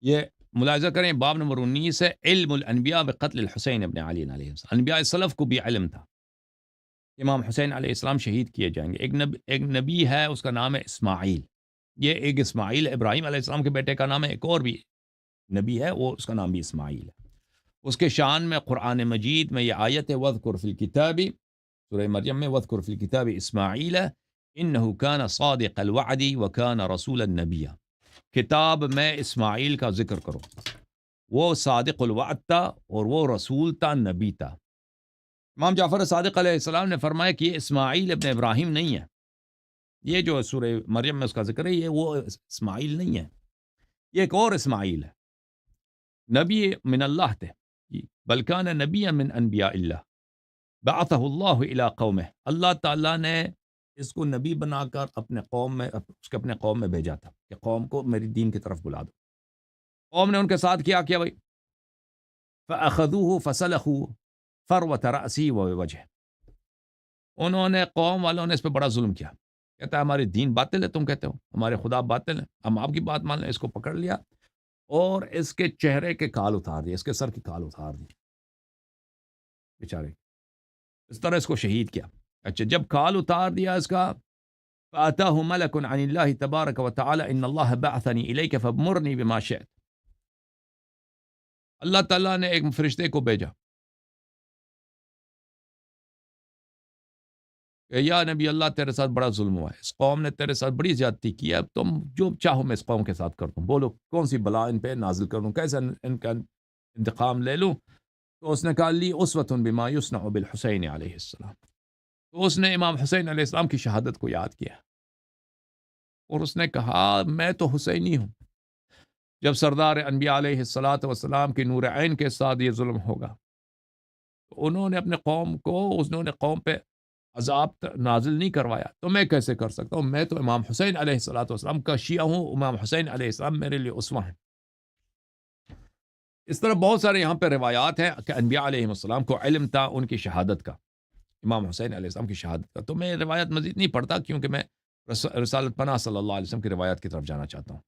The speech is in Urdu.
یہ ملاحظہ کریں، باب نمبر 19 ہے، علم الانبیاء بقتل الحسین ابن علی علیہ السلام۔ انبیاء سلف کو بھی علم تھا، امام حسین علیہ السلام شہید کیے جائیں گے۔ ایک نبی ہے، اس کا نام ہے اسماعیل۔ یہ ایک اسماعیل ابراہیم علیہ السلام کے بیٹے کا نام ہے، ایک اور بھی نبی ہے، وہ اس کا نام بھی اسماعیل ہے۔ اس کے شان میں قرآن مجید میں یہ آیت ہے، وَاذْكُرْ فِي الْكِتَابِ، سورہ مریم میں، وَاذْكُرْ فِي الْكِتَابِ إِسْمَاعِيلَ إِنَّهُ كَانَ صَادِقَ الْوَعْدِ وَكَانَ رَسُولًا نَبِيًّا۔ کتاب میں اسماعیل کا ذکر کرو، وہ صادق الوعد تھا اور وہ رسول تھا، نبی تھا۔ امام جعفر صادق علیہ السلام نے فرمایا کہ یہ اسماعیل ابن ابراہیم نہیں ہے، یہ جو سورہ مریم میں اس کا ذکر ہے، یہ وہ اسماعیل نہیں ہے، یہ ایک اور اسماعیل ہے، نبی من اللہ تھے، بل کان نبی من انبیاء اللہ، بعثہ اللہ الی قومہ، اللہ تعالیٰ نے اس کو نبی بنا کر اپنے قوم میں، اس کے اپنے قوم میں بھیجا تھا کہ قوم کو میری دین کی طرف بلا دو۔ قوم نے ان کے ساتھ کیا بھائی، فَأَخَذُوهُ فَسَلَخُوا فَرْوَةَ رَأْسِهِ وَوَجْهِهِ، انہوں نے، قوم والوں نے اس پہ بڑا ظلم کیا، کہتا ہے ہمارے دین باطل ہے، تم کہتے ہو ہمارے خدا باطل ہے، ہم آپ کی بات مان لیں، اس کو پکڑ لیا اور اس کے چہرے کے کال اتار دیے، اس کے سر کی کال اتار دی بیچارے، اس طرح اس کو شہید کیا۔ اچھا، جب کال اتار دیا اس کا، فَأَتَاهُ مَلَكٌ عَنِ اللَّهِ تَبَارَكَ وَتَعَالَى إِنَّ اللَّهَ بَعَثَنِي إِلَيْكَ فَأْمُرْنِي بِمَا شِئْتَ، اللہ تعالیٰ نے ایک فرشتے کو بھیجا کہ یا نبی اللہ، تیرے ساتھ بڑا ظلم ہوا ہے، اس قوم نے تیرے ساتھ بڑی زیادتی کی ہے، اب تم جو چاہو میں اس قوم کے ساتھ کر دوں، بولو کون سی بلا ان پہ نازل کر دوں، کیسے ان کا انتقام لے لوں۔ تو اس نے کہا لی اسوۃ بما یصنع بالحسین علیہ السلام، تو اس نے امام حسین علیہ السلام کی شہادت کو یاد کیا اور اس نے کہا میں تو حسینی ہوں، جب سردار انبیاء علیہ الصلاۃ والسلام کی نور عین کے ساتھ یہ ظلم ہوگا تو انہوں نے اپنے قوم کو، انہوں نے قوم پہ عذاب نازل نہیں کروایا تو میں کیسے کر سکتا ہوں، میں تو امام حسین علیہ الصلاۃ والسلام کا شیعہ ہوں، امام حسین علیہ السلام میرے لیے اسوہ ہیں۔ اس طرح بہت سارے یہاں پہ روایات ہیں کہ انبیاء علیہ السلام کو علم تھا ان کی شہادت کا، امام حسین علیہ السلام کی شہادت کا۔ تو میں روایت مزید نہیں پڑھتا کیونکہ میں رسالت پناہ صلی اللہ علیہ وسلم کی روایت کی طرف جانا چاہتا ہوں۔